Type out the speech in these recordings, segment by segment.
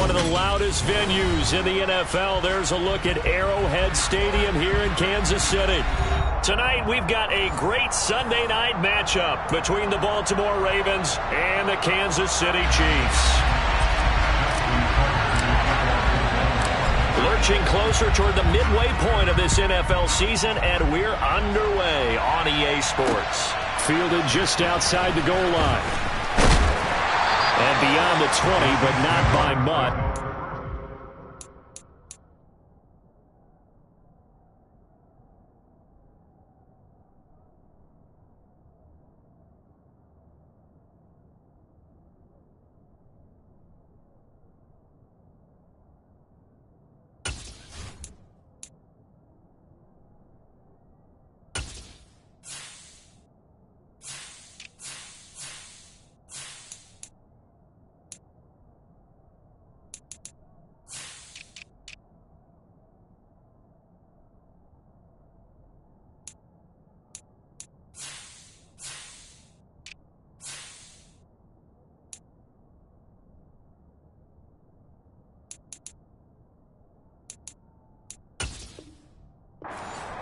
one of the loudest venues in the NFL. There's a look at Arrowhead Stadium here in Kansas City. Tonight, we've got a great Sunday night matchup between the Baltimore Ravens and the Kansas City Chiefs. Lurching closer toward the midway point of this NFL season, and we're underway on EA Sports. Fielded just outside the goal line. And beyond the 20, but not by much.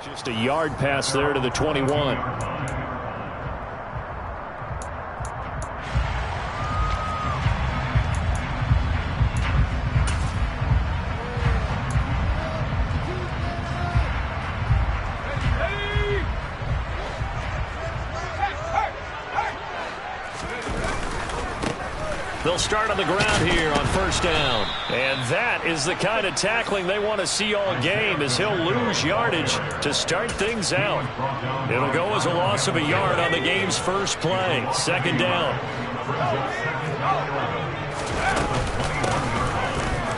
Just a yard pass there to the 21. They'll start on the ground here on first down. And that is the kind of tackling they want to see all game, as he'll lose yardage to start things out. It'll go as a loss of a yard on the game's first play. Second down.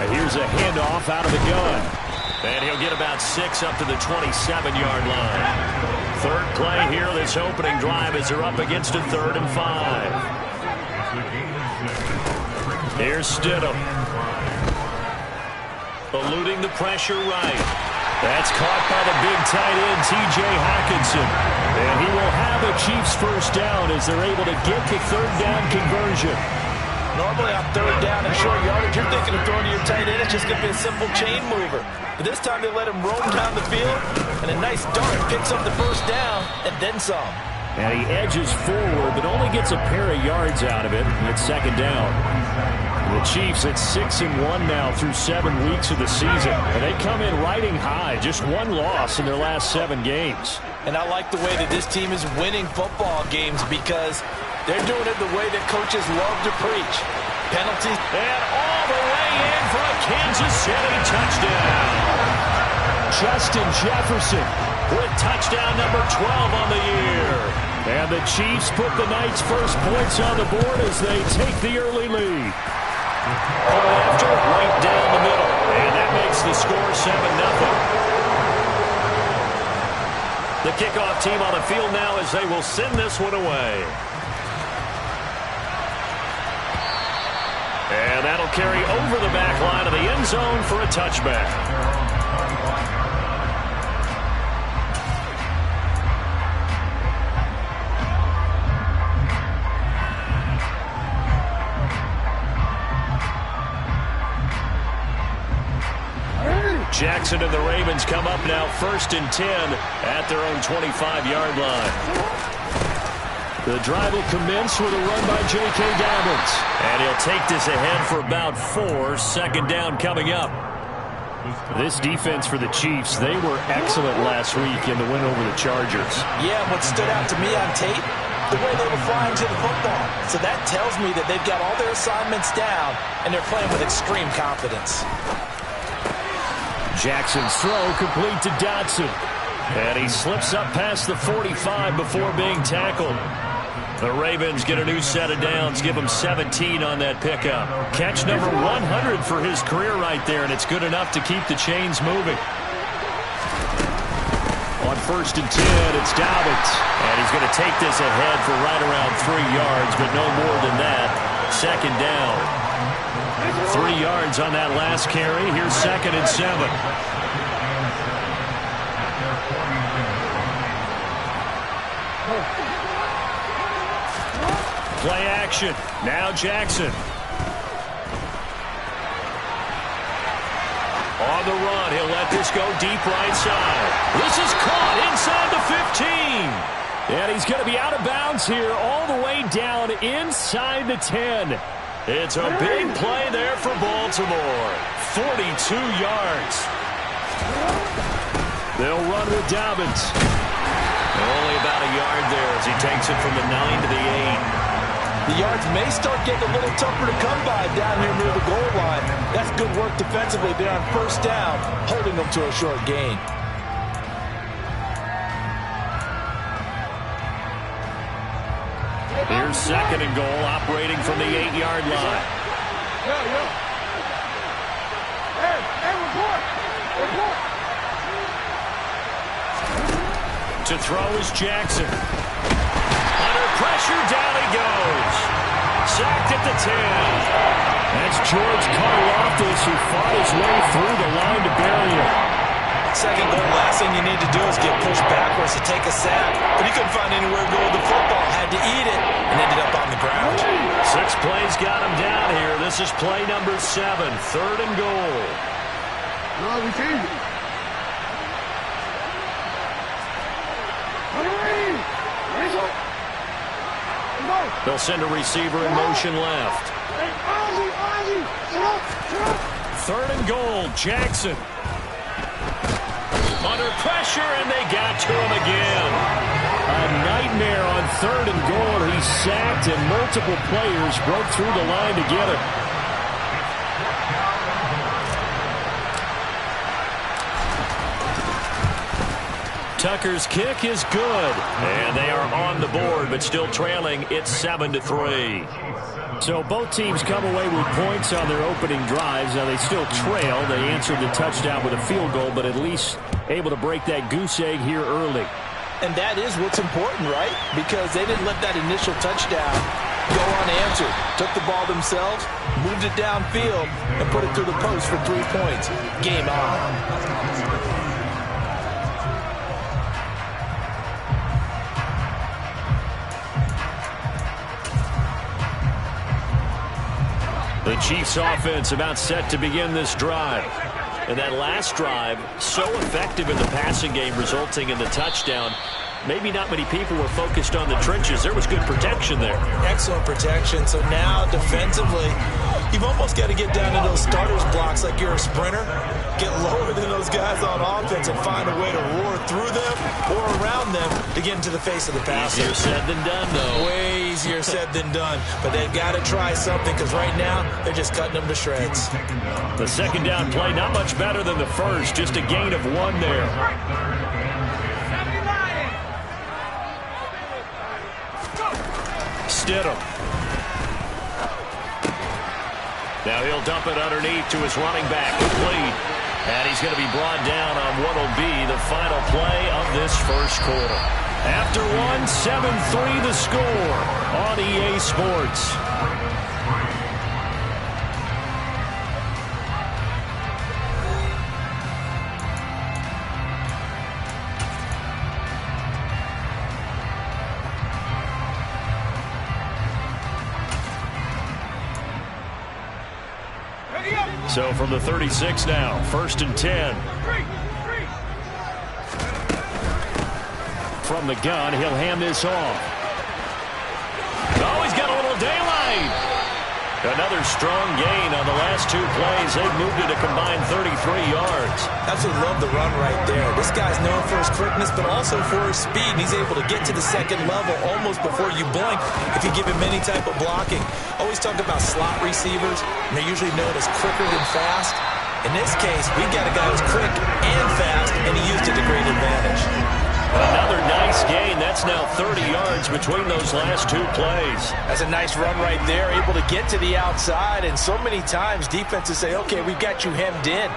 And here's a handoff out of the gun. And he'll get about 6 up to the 27-yard line. Third play here this opening drive as they're up against a 3rd and 5. Here's Stidham. Eluding the pressure right. That's caught by the big tight end, T.J. Hockenson. And he will have a Chiefs first down as they're able to get the 3rd down conversion. Normally on 3rd down and short yardage, you're thinking of throwing to your tight end. It's just going to be a simple chain mover. But this time they let him roam down the field, and a nice dart picks up the first down and then some. And he edges forward, but only gets a pair of yards out of it. It's second down. The Chiefs at 6-1 now through 7 weeks of the season. And they come in riding high. Just 1 loss in their last 7 games. And I like the way that this team is winning football games because they're doing it the way that coaches love to preach. Penalties. And all the way in for a Kansas City touchdown. Justin Jefferson with touchdown number 12 on the year. And the Chiefs put the night's first points on the board as they take the early lead. After right down the middle. And that makes the score 7-0. The kickoff team on the field now as they will send this one away. And that'll carry over the back line of the end zone for a touchback. Jackson and the Ravens come up now 1st and 10 at their own 25-yard line. The drive will commence with a run by J.K. Dobbins. And he'll take this ahead for about 4. Second down coming up. This defense for the Chiefs, they were excellent last week in the win over the Chargers. Yeah, what stood out to me on tape, the way they were flying to the football. So that tells me that they've got all their assignments down, and they're playing with extreme confidence. Jackson's throw complete to Dotson. And he slips up past the 45 before being tackled. The Ravens get a new set of downs, give him 17 on that pickup. Catch number 100 for his career right there, and it's good enough to keep the chains moving. On 1st and 10, it's Dobbins. And he's going to take this ahead for right around 3 yards, but no more than that. Second down. 3 yards on that last carry. Here's 2nd and 7. Play action. Now Jackson. On the run, he'll let this go deep right side. This is caught inside the 15. And he's going to be out of bounds here all the way down inside the 10. It's a big play there for Baltimore. 42 yards. They'll run with Dobbins. Only about a yard there as he takes it from the 9 to the 8. The yards may start getting a little tougher to come by down here near the goal line. That's good work defensively there on first down, holding them to a short gain. Here's second and goal, operating from the 8-yard line. To throw is Jackson. Under pressure, down he goes. Sacked at the 10. That's George Karlaftis, who fought his way through the line to bury him. Second goal, last thing you need to do is get pushed backwards to take a sack. But he couldn't find anywhere to go with the football. Had to eat it and ended up on the ground. 6 plays got him down here. This is play number 7, third and goal. No, we changed it. They'll send a receiver in motion left. Third and goal, Jackson. Under pressure, and they got to him again. A nightmare on third and goal. He sacked, and multiple players broke through the line to get him. Tucker's kick is good. And they are on the board, but still trailing. It's 7-3. So both teams come away with points on their opening drives. Now they still trail. They answered the touchdown with a field goal, but at least able to break that goose egg here early. And that is what's important, right? Because they didn't let that initial touchdown go unanswered. Took the ball themselves, moved it downfield, and put it through the post for 3 points. Game on. The Chiefs offense about set to begin this drive. And that last drive, so effective in the passing game, resulting in the touchdown. Maybe not many people were focused on the trenches. There was good protection there. Excellent protection. So now defensively, you've almost got to get down to those starters blocks like you're a sprinter. Get lower than those guys on offense and find a way to roar through them or around them to get into the face of the passer. Easier said than done, though. Way easier said than done. But they've got to try something because right now they're just cutting them to shreds. The second down play, not much better than the first. Just a gain of 1 there. Stidham. Now he'll dump it underneath to his running back. Complete. And he's going to be brought down on what will be the final play of this first quarter. After 7-3 the score on EA Sports. So from the 36 now, 1st and 10. From the gun, he'll hand this off. Oh, he's got a little daylight. Another strong gain on the last 2 plays. They've moved it a combined 33 yards. Absolutely love the run right there. This guy's known for his quickness, but also for his speed. And he's able to get to the second level almost before you blink if you give him any type of blocking. Always talk about slot receivers, and they're usually known as quicker than fast. In this case, we've got a guy who's quick and fast, and he used it to great advantage. Another nice gain. That's now 30 yards between those last 2 plays. That's a nice run right there, able to get to the outside. And so many times defenses say, okay, we've got you hemmed in.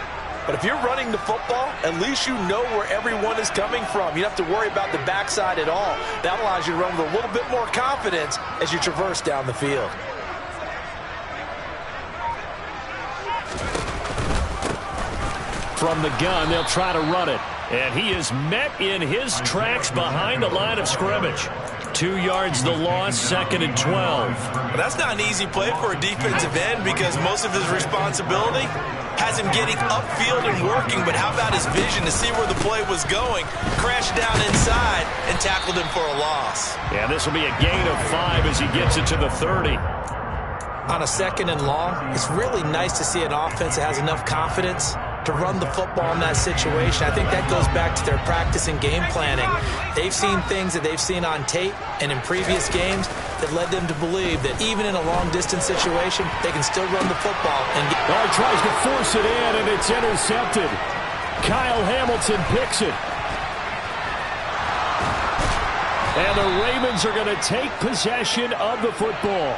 But if you're running the football, at least you know where everyone is coming from. You don't have to worry about the backside at all. That allows you to run with a little bit more confidence as you traverse down the field. From the gun, they'll try to run it. And he is met in his tracks behind the line of scrimmage. 2 yards the loss, 2nd and 12. Well, that's not an easy play for a defensive end because most of his responsibility has him getting upfield and working, but how about his vision to see where the play was going? Crashed down inside and tackled him for a loss. Yeah, this will be a gain of 5 as he gets it to the 30. On a 2nd and long, it's really nice to see an offense that has enough confidence to run the football in that situation. I think that goes back to their practice and game planning. They've seen things that they've seen on tape and in previous games that led them to believe that even in a long-distance situation, they can still run the football. And he tries to force it in, and it's intercepted. Kyle Hamilton picks it. And the Ravens are going to take possession of the football.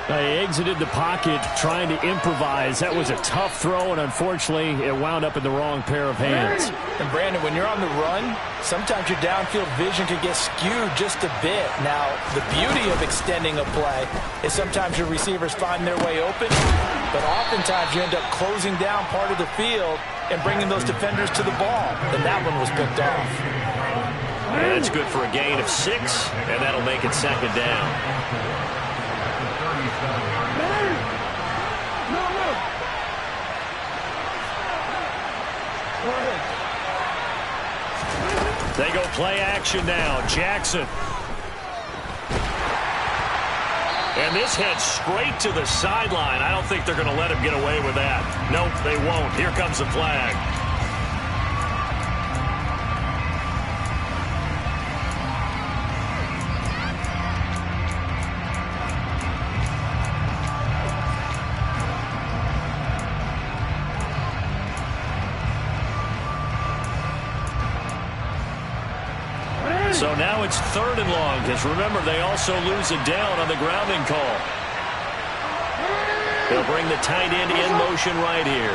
They exited the pocket trying to improvise. That was a tough throw, and unfortunately, it wound up in the wrong pair of hands. And, Brandon, when you're on the run, sometimes your downfield vision can get skewed just a bit. Now, the beauty of extending a play is sometimes your receivers find their way open, but oftentimes you end up closing down part of the field and bringing those defenders to the ball. And that one was picked off. And that's good for a gain of 6, and that'll make it 2nd down. They go play action now. Jackson. And this heads straight to the sideline. I don't think they're going to let him get away with that. Nope, they won't. Here comes the flag. So now it's 3rd and long, because remember, they also lose it down on the grounding call. They'll bring the tight end in motion right here.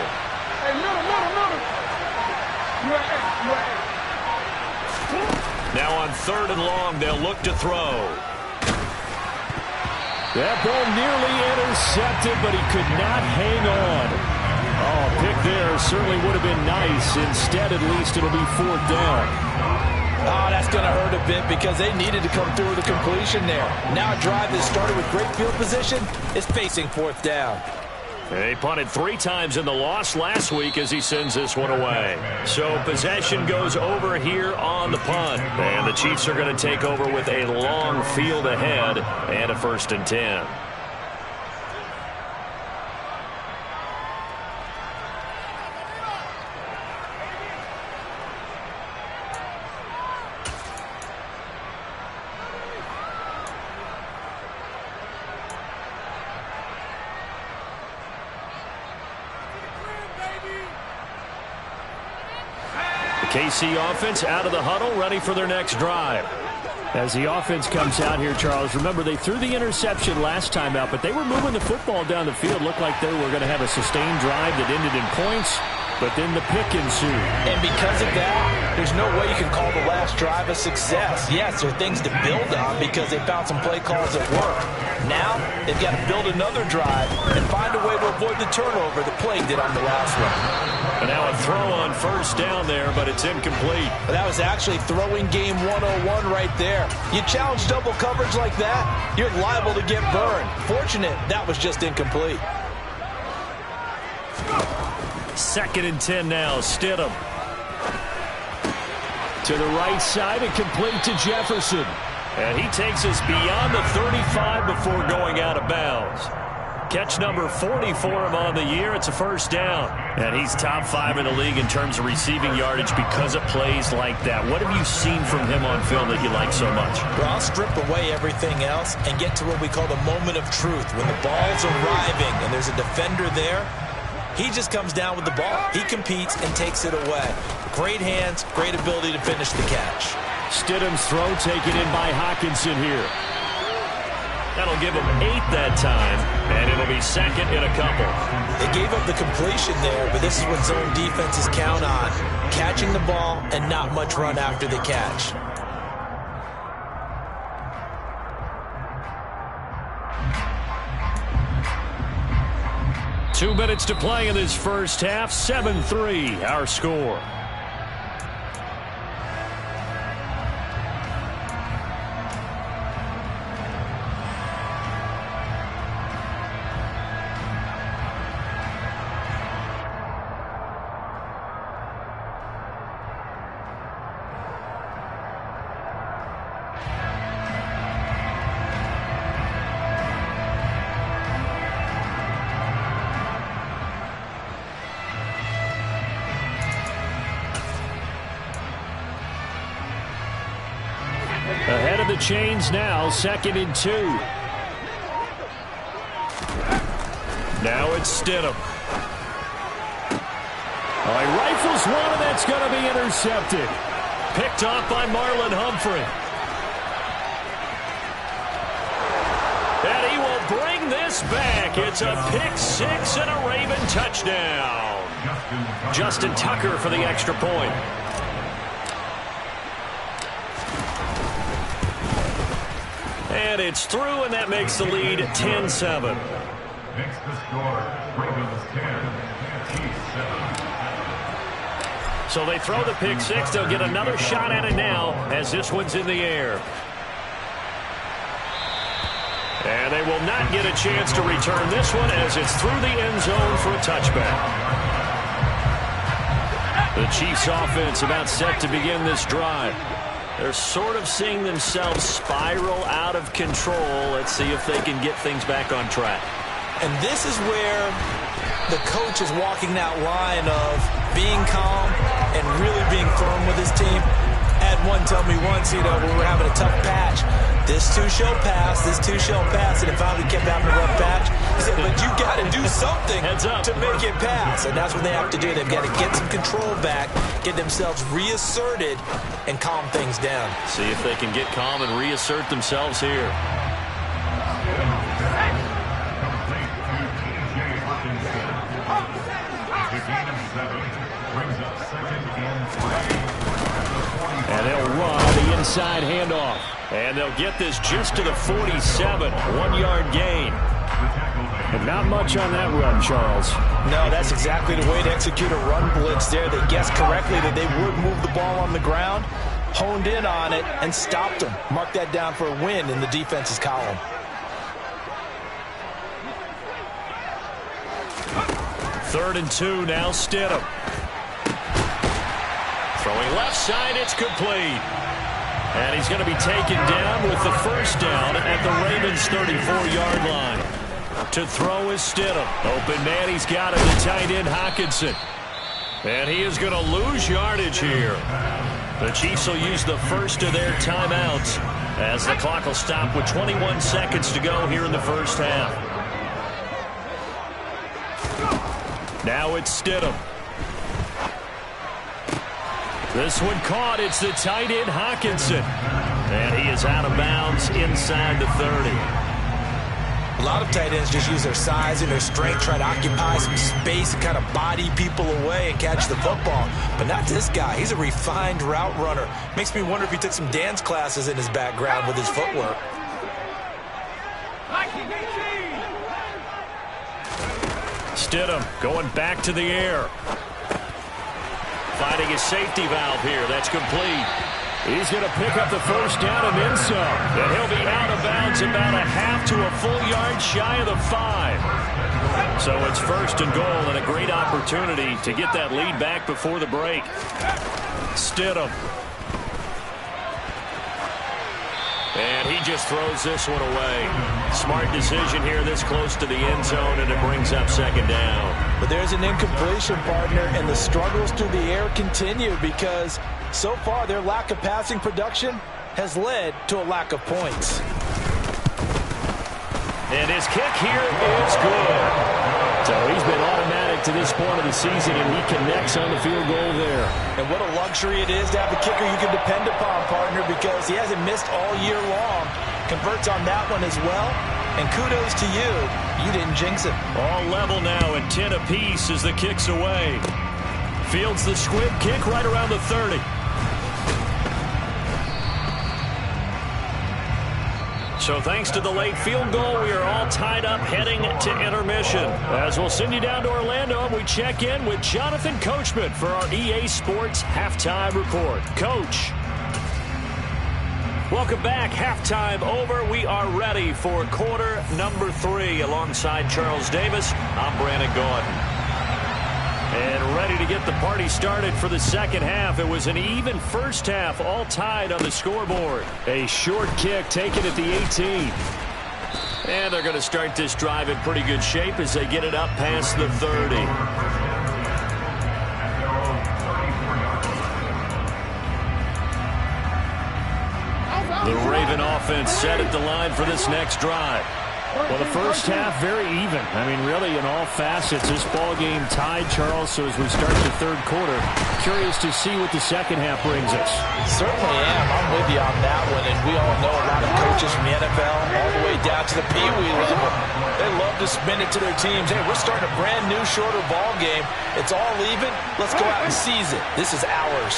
Now on 3rd and long, they'll look to throw. That ball nearly intercepted, but he could not hang on. Oh, pick there certainly would have been nice. Instead, at least, it'll be 4th down. Oh, that's going to hurt a bit because they needed to come through with a completion there. Now a drive that started with great field position is facing 4th down. He punted 3 times in the loss last week as he sends this one away. So possession goes over here on the punt. And the Chiefs are going to take over with a long field ahead and a 1st and 10. KC offense out of the huddle, ready for their next drive. As the offense comes out here, Charles, remember they threw the interception last time out, but they were moving the football down the field. Looked like they were going to have a sustained drive that ended in points, but then the pick ensued. And because of that, there's no way you can call the last drive a success. Yes, there are things to build on because they found some play calls that work. Now, they've got to build another drive and find a way to avoid the turnover that plagued it on the last one. And now a throw on 1st down there, but it's incomplete. But that was actually throwing game 101 right there. You challenge double coverage like that, you're liable to get burned. Fortunate, that was just incomplete. 2nd and 10 now, Stidham. To the right side and complete to Jefferson. And he takes us beyond the 35 before going out of bounds. Catch number 40 for him on the year. It's a 1st down. And he's top 5 in the league in terms of receiving yardage because of plays like that. What have you seen from him on film that you like so much? Well, I'll strip away everything else and get to what we call the moment of truth. When the ball's arriving and there's a defender there, he just comes down with the ball. He competes and takes it away. Great hands, great ability to finish the catch. Stidham's throw taken in by Hockenson here. That'll give him 8 that time, and it'll be 2nd in a couple. They gave up the completion there, but this is what zone defenses count on. Catching the ball and not much run after the catch. Two minutes to play in this first half. 7-3, our score. the chains now, 2nd and 2. Now it's Stidham. Oh, he rifles one, and that's going to be intercepted. Picked off by Marlon Humphrey. And he will bring this back. It's a pick six and a Raven touchdown. Justin Tucker for the extra point. And it's through, and that makes the lead 10-7. Makes the score Ravens 10, Chiefs 7. So they throw the pick six. They'll get another shot at it now as this one's in the air. And they will not get a chance to return this one as it's through the end zone for a touchback. The Chiefs offense about set to begin this drive. They're sort of seeing themselves spiral out of control. Let's see if they can get things back on track. And this is where the coach is walking that line of being calm and really being firm with his team. I had one tell me once, when we were having a tough patch, this too shall pass, this too shall pass, and it finally kept having a rough patch. He said, but you got to do something to make it pass, and that's what they have to do. They've got to get some control back, get themselves reasserted, and calm things down. See if they can get calm and reassert themselves here. And they'll run the inside handoff. And they'll get this just to the 47. 1-yard gain. And not much on that run, Charles. No, that's exactly the way to execute a run blitz there. They guessed correctly that they would move the ball on the ground, honed in on it, and stopped them. Mark that down for a win in the defense's column. Third and 2, now Stidham. Throwing left side, it's complete. And he's going to be taken down with the first down at the Ravens' 34-yard line. To throw is Stidham. Open man, he's got it, the tight end Hockenson. And he is going to lose yardage here. The Chiefs will use the first of their timeouts as the clock will stop with 21 seconds to go here in the first half. Now it's Stidham. This one caught. It's the tight end Hockenson. And he is out of bounds inside the 30. A lot of tight ends just use their size and their strength, try to occupy some space and kind of body people away and catch the football. But not this guy. He's a refined route runner. Makes me wonder if he took some dance classes in his background with his footwork. Stidham going back to the air. Finding his safety valve here. That's complete. He's going to pick up the first down and then some. And he'll be out of bounds about a half to a full yard shy of the 5. So it's first and goal and a great opportunity to get that lead back before the break. Stidham. And he just throws this one away. Smart decision here this close to the end zone, and it brings up second down. But there's an incompletion, partner, and the struggles through the air continue because so far their lack of passing production has led to a lack of points. And his kick here is good. So he's been automatic to this point of the season, and he connects on the field goal there. And what a luxury it is to have a kicker you can depend upon, partner, because he hasn't missed all year long. Converts on that one as well. And kudos to you. You didn't jinx it. All level now at 10 apiece as the kick's away. Fields the squib kick right around the 30. So thanks to the late field goal, we are all tied up heading to intermission. As we'll send you down to Orlando, and we check in with Jonathan Coachman for our EA Sports Halftime Report. Coach. Welcome back. Halftime over. We are ready for quarter number 3 alongside Charles Davis. I'm Brandon Gaudin. And ready to get the party started for the second half. It was an even first half, all tied on the scoreboard. A short kick taken at the 18. And they're going to start this drive in pretty good shape as they get it up past the 30. The Raven offense set at the line for this next drive. Well, the first half, very even. I mean, really, in all facets, this ball game tied, Charles. So as we start the third quarter, curious to see what the second half brings us. Certainly am. I'm with you on that one. And we all know a lot of coaches from the NFL all the way down to the Pee Wee level. They love to spin it to their teams. Hey, we're starting a brand new, shorter ball game. It's all even. Let's go out and seize it. This is ours.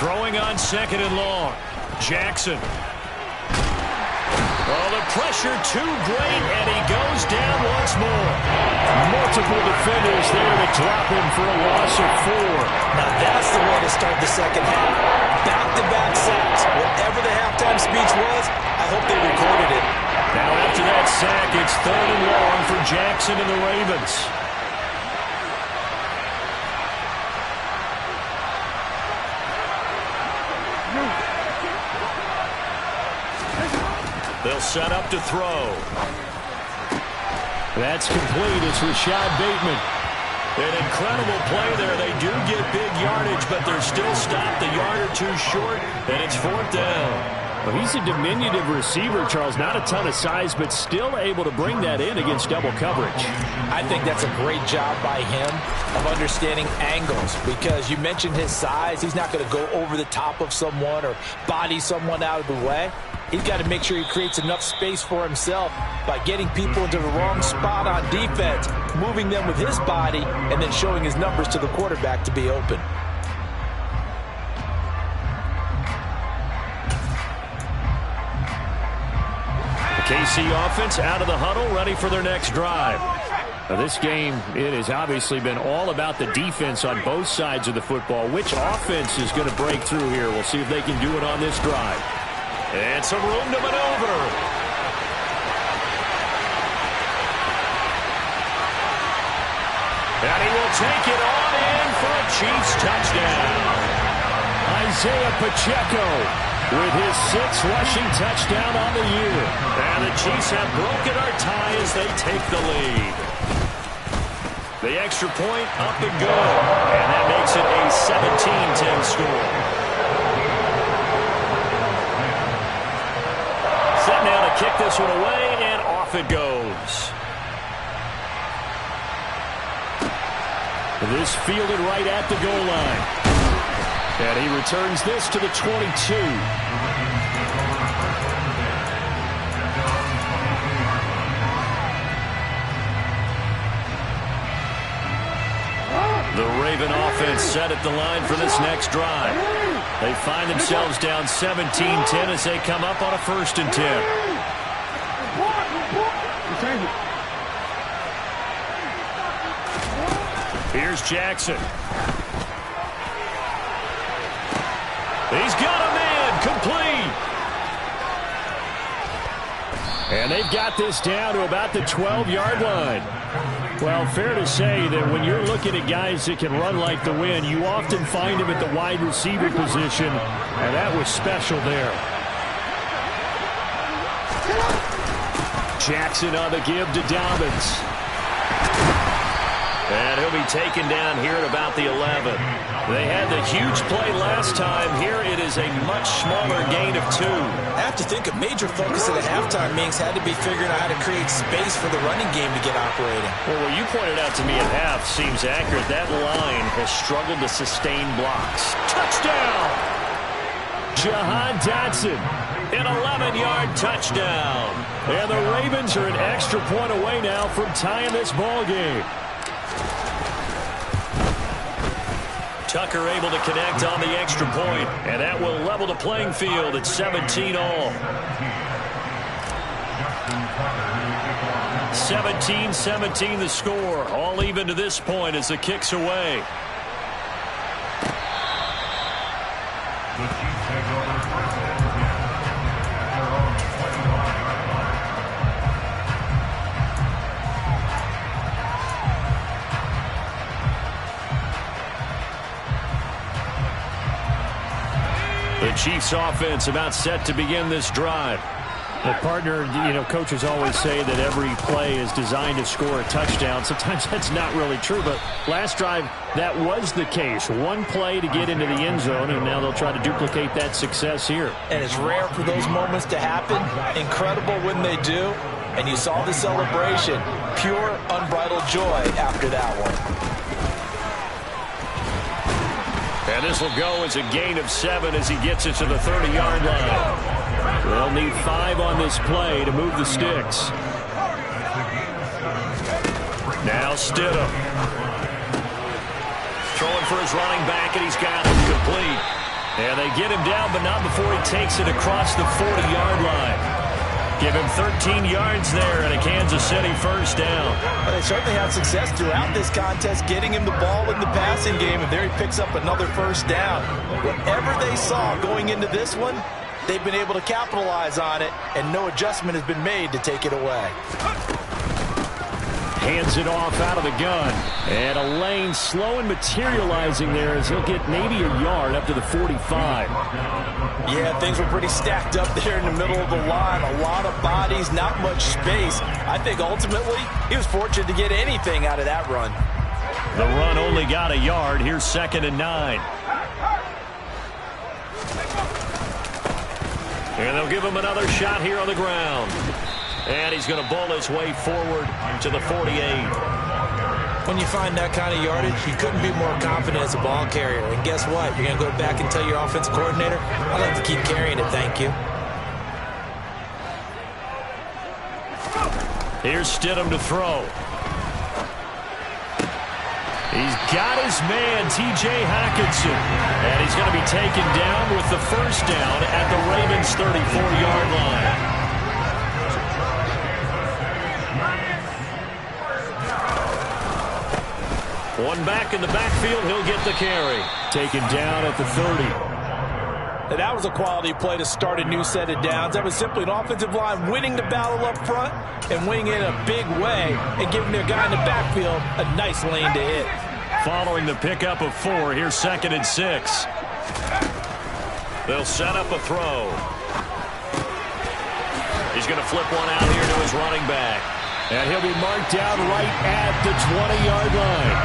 Throwing on second and long. Jackson. Oh, the pressure too great, and he goes down once more. Multiple defenders there to drop him for a loss of 4. Now that's the way to start the second half. Back-to-back sacks. Whatever the halftime speech was, I hope they recorded it. Now after that sack, it's third and long for Jackson and the Ravens. They'll set up to throw. That's complete. It's Rashad Bateman. An incredible play there. They do get big yardage, but they're still stopped a yard or two short, and it's fourth down. Well, he's a diminutive receiver, Charles. Not a ton of size, but still able to bring that in against double coverage. I think that's a great job by him of understanding angles, because you mentioned his size. He's not going to go over the top of someone or body someone out of the way. He's got to make sure he creates enough space for himself by getting people into the wrong spot on defense, moving them with his body, and then showing his numbers to the quarterback to be open. The KC offense out of the huddle, ready for their next drive. Now this game, it has obviously been all about the defense on both sides of the football. Which offense is going to break through here? We'll see if they can do it on this drive. And some room to maneuver. And he will take it on in for a Chiefs touchdown. Isaiah Pacheco with his 6th rushing touchdown on the year. And the Chiefs have broken our tie as they take the lead. The extra point up and good. And that makes it a 17-10 score. Set now to kick this one away, and off it goes. This fielded right at the goal line. And he returns this to the 22. The Raven offense set at the line for this next drive. They find themselves down 17-10 as they come up on a 1st and 10. Here's Jackson. He's got a man complete. And they've got this down to about the 12-yard line. Well, fair to say that when you're looking at guys that can run like the wind, you often find them at the wide receiver position, and that was special there. Jackson on the give to Dobbins. And he'll be taken down here at about the 11. They had the huge play last time. Here it is a much smaller gain of 2. I have to think a major focus of the halftime meetings had to be figuring out how to create space for the running game to get operating. Well, what you pointed out to me at half seems accurate. That line has struggled to sustain blocks. Touchdown! Jahan Dotson. An 11-yard touchdown. And the Ravens are an extra point away now from tying this ball game. Tucker able to connect on the extra point, and that will level the playing field at 17 all. 17-17 the score, all even to this point as the kick's away. The Chiefs take over first and 10 at their own 25-yard line. The Chiefs offense about set to begin this drive. The partner, coaches always say that every play is designed to score a touchdown. Sometimes that's not really true, but last drive, that was the case. One play to get into the end zone, and now they'll try to duplicate that success here. And it's rare for those moments to happen. Incredible when they do. And you saw the celebration. Pure, unbridled joy after that one. And this will go as a gain of 7 as he gets it to the 30-yard line. They'll need 5 on this play to move the sticks. Now Stidham. Throwing for his running back, and he's got him complete. And they get him down, but not before he takes it across the 40-yard line. Give him 13 yards there and a Kansas City first down. Well, they certainly had success throughout this contest getting him the ball in the passing game, and there he picks up another first down. Whatever they saw going into this one, they've been able to capitalize on it, and no adjustment has been made to take it away. Hands it off out of the gun. And a lane slow and materializing there as he'll get maybe a yard up to the 45. Yeah, things were pretty stacked up there in the middle of the line. A lot of bodies, not much space. I think ultimately he was fortunate to get anything out of that run. The run only got a yard. Here's 2nd and 9. And they'll give him another shot here on the ground. And he's going to bowl his way forward to the 48. When you find that kind of yardage, you couldn't be more confident as a ball carrier. And guess what? You're going to go back and tell your offensive coordinator, I'd like to keep carrying it, thank you. Here's Stidham to throw. He's got his man, T.J. Hockenson. And he's going to be taken down with the first down at the Ravens' 34-yard line. One back in the backfield, he'll get the carry. Taken down at the 30. And that was a quality play to start a new set of downs. That was simply an offensive line winning the battle up front and winning in a big way and giving their guy in the backfield a nice lane to hit. Following the pickup of 4, here's 2nd and 6. They'll set up a throw. He's going to flip one out here to his running back. And he'll be marked down right at the 20-yard line.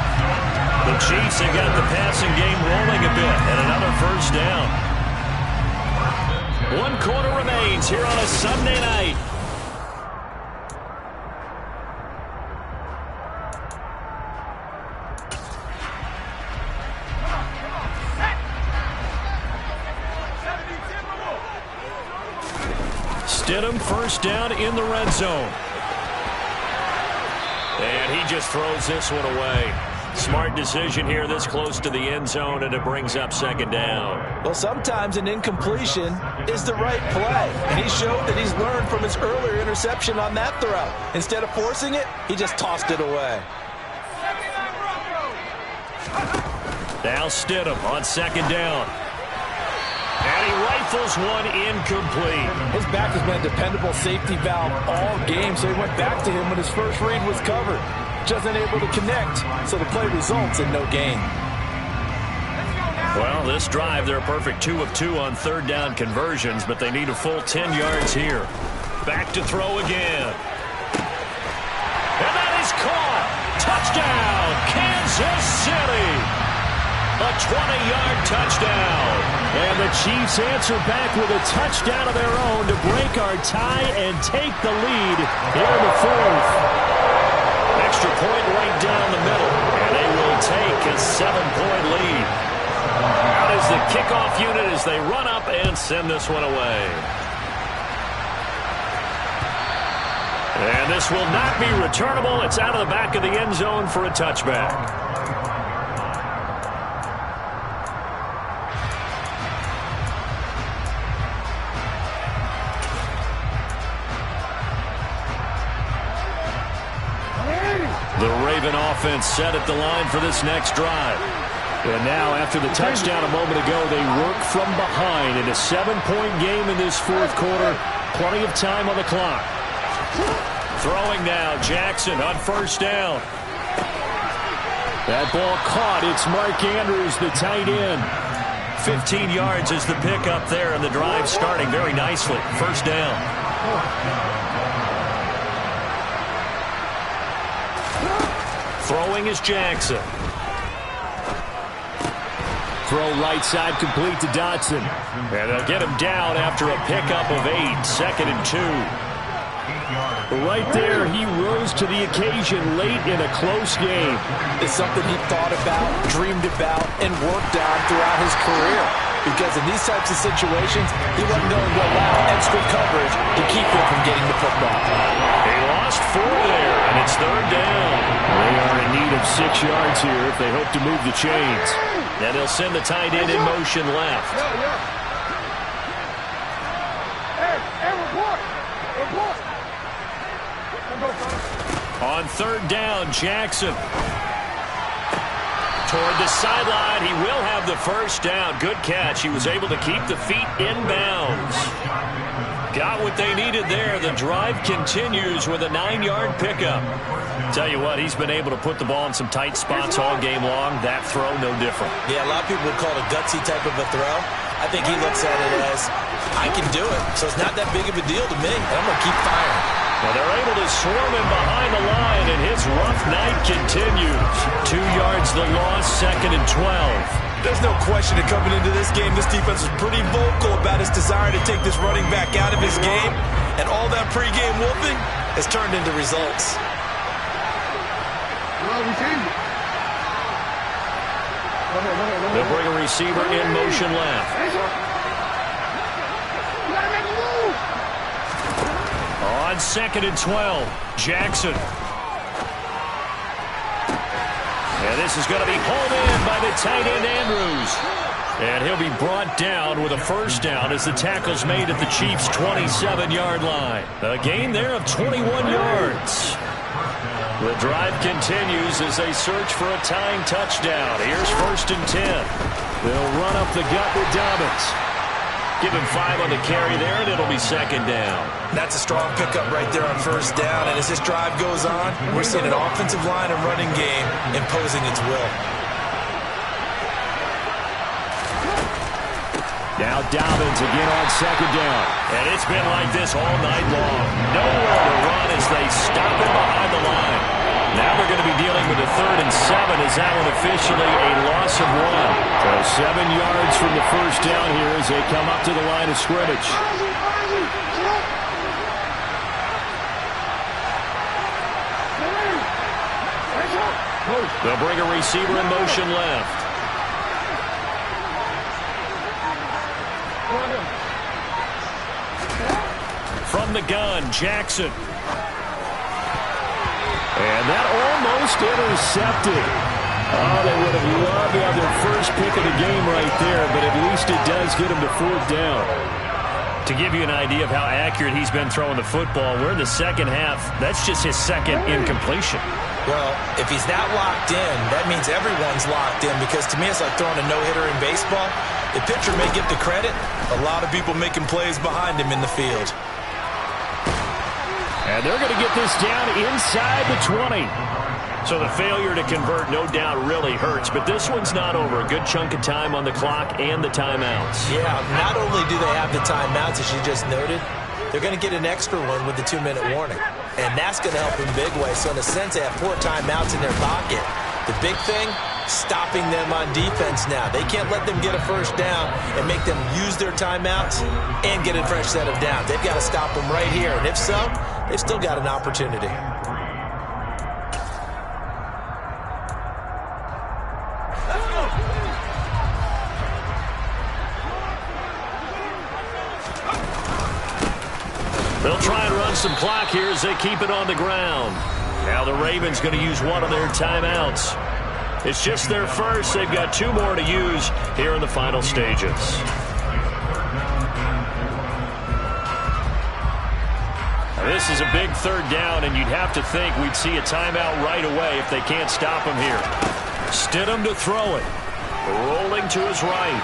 The Chiefs have got the passing game rolling a bit, and another first down. 1 quarter remains here on a Sunday night. Stidham first down in the red zone. And he just throws this one away. Smart decision here this close to the end zone, and it brings up 2nd down. Well, sometimes an incompletion is the right play. And he showed that he's learned from his earlier interception on that throw. Instead of forcing it, he just tossed it away. Now Stidham on 2nd down. And he rifles one incomplete. His back has been a dependable safety valve all game, so he went back to him when his first read was covered. Just unable to connect, so the play results in no gain. Well, this drive, they're a perfect 2 of 2 on 3rd down conversions, but they need a full 10 yards here. Back to throw again. And that is caught. Touchdown, Kansas City. A 20-yard touchdown. And the Chiefs answer back with a touchdown of their own to break our tie and take the lead here in the 4th. Extra point right down the middle, and they will take a 7-point lead. Out is the kickoff unit as they run up and send this one away. And this will not be returnable. It's out of the back of the end zone for a touchback. The Raven offense set at the line for this next drive. And now, after the touchdown a moment ago, they work from behind in a 7-point game in this 4th quarter. Plenty of time on the clock. Throwing now, Jackson on first down. That ball caught. It's Mark Andrews, the tight end. 15 yards is the pickup there, and the drive starting very nicely. First down. Throwing is Jackson. Throw right side complete to Dotson. And they'll get him down after a pickup of 8, 2nd and 2. Right there, he rose to the occasion late in a close game. It's something he thought about, dreamed about, and worked on throughout his career. Because in these types of situations, he wasn't going to allow extra coverage to keep him from getting the football. They lost 4 there, and it's 3rd down. They are in need of 6 yards here if they hope to move the chains. And they'll send the tight end in motion left. On 3rd down, Jackson. Toward the sideline, he will have the first down. Good catch. He was able to keep the feet in bounds. Got what they needed there. The drive continues with a 9-yard pickup. Tell you what, he's been able to put the ball in some tight spots all game long. That throw, no different. Yeah, a lot of people would call it a gutsy type of a throw. I think he looks at it as, I can do it, so it's not that big of a deal to me, and I'm going to keep firing. Well, they're able to swarm him behind the line, and his rough night continues. 2 yards the loss, 2nd and 12. There's no question that coming into this game, this defense was pretty vocal about its desire to take this running back out of his game, and all that pregame whooping has turned into results. They'll bring a receiver in motion left. On 2nd and 12, Jackson. And this is going to be hauled in by the tight end, Andrews. And he'll be brought down with a first down as the tackle's made at the Chiefs' 27-yard line. A gain there of 21 yards. The drive continues as they search for a tying touchdown. Here's 1st and 10. They'll run up the gut with Dobbins. Give him 5 on the carry there, and it'll be 2nd down. That's a strong pickup right there on 1st down. And as this drive goes on, we're seeing an offensive line and running game imposing its will. Now Dobbins again on 2nd down. And it's been like this all night long. Nowhere to run as they stop him behind the line. Now they're going to be dealing with a 3rd and 7 as that one officially a loss of 1. So 7 yards from the first down here as they come up to the line of scrimmage. They'll bring a receiver in motion left. From the gun, Jackson. And that almost intercepted. Oh, they would have loved to have their first pick of the game right there, but at least it does get them to 4th down. To give you an idea of how accurate he's been throwing the football, we're in the second half. That's just his 2nd incompletion. Well, if he's that locked in, that means everyone's locked in, because to me it's like throwing a no-hitter in baseball. The pitcher may get the credit, a lot of people making plays behind him in the field. And they're going to get this down inside the 20. So the failure to convert no doubt really hurts, but this one's not over. A good chunk of time on the clock and the timeouts. Yeah, not only do they have the timeouts, as you just noted, they're going to get an extra one with the 2-minute warning. And that's going to help in big way. So in a sense, they have 4 timeouts in their pocket. The big thing, stopping them on defense now. They can't let them get a first down and make them use their timeouts and get a fresh set of downs. They've got to stop them right here. And if so, they've still got an opportunity. They'll try and run some clock here as they keep it on the ground. Now the Ravens going to use one of their timeouts. It's just their first. They've got 2 more to use here in the final stages. Now this is a big 3rd down, and you'd have to think we'd see a timeout right away if they can't stop him here. Stidham to throw it. Rolling to his right.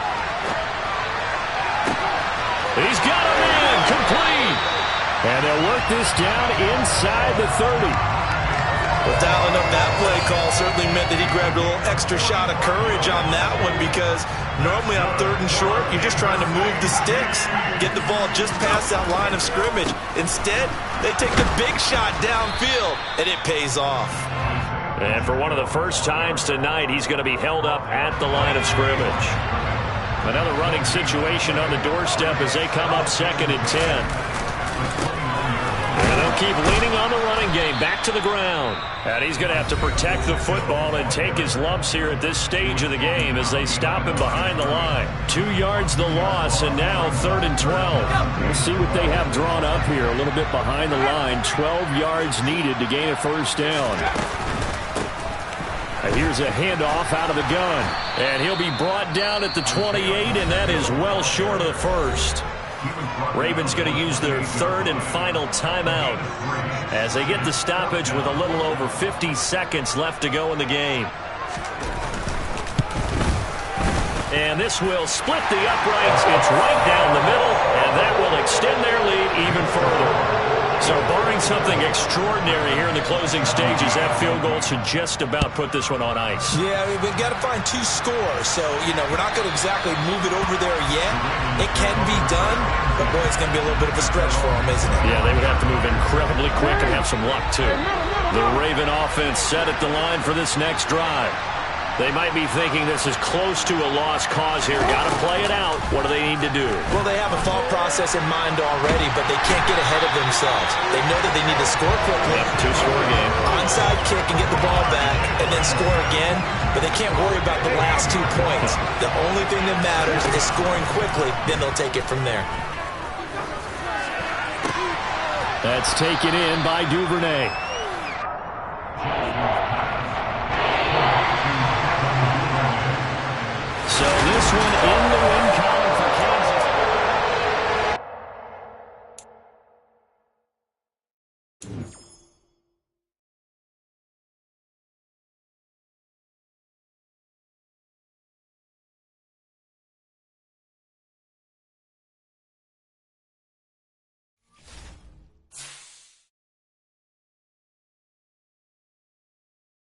He's got him in. Complete. And they'll work this down inside the 30. Well, dialing up that play call certainly meant that he grabbed a little extra shot of courage on that one, because normally on 3rd and short, you're just trying to move the sticks, get the ball just past that line of scrimmage. Instead, they take the big shot downfield, and it pays off. And for one of the first times tonight, he's going to be held up at the line of scrimmage. Another running situation on the doorstep as they come up 2nd and 10. And they'll keep leaning on the running game. Back to the ground. And he's going to have to protect the football and take his lumps here at this stage of the game as they stop him behind the line. 2 yards the loss, and now 3rd and 12. We'll see what they have drawn up here. A little bit behind the line. 12 yards needed to gain a first down. Here's a handoff out of the gun. And he'll be brought down at the 28, and that is well short of the first. Ravens going to use their 3rd and final timeout as they get the stoppage with a little over 50 seconds left to go in the game. And this will split the uprights. It's right down the middle, and that will extend their lead even further. So barring something extraordinary here in the closing stages, that field goal should just about put this one on ice. Yeah, we've got to find 2 scores. So, we're not going to exactly move it over there yet. It can be done, but, boy, it's going to be a little bit of a stretch for them, isn't it? Yeah, they would have to move incredibly quick and have some luck, too. The Raven offense set at the line for this next drive. They might be thinking this is close to a lost cause here. Got to play it out. What do they need to do? Well, they have a thought process in mind already, but they can't get ahead of themselves. They know that they need to score quickly. Yep, 2-score game. Onside kick and get the ball back, and then score again. But they can't worry about the last 2 points. The only thing that matters is scoring quickly. Then they'll take it from there. That's taken in by Duvernay.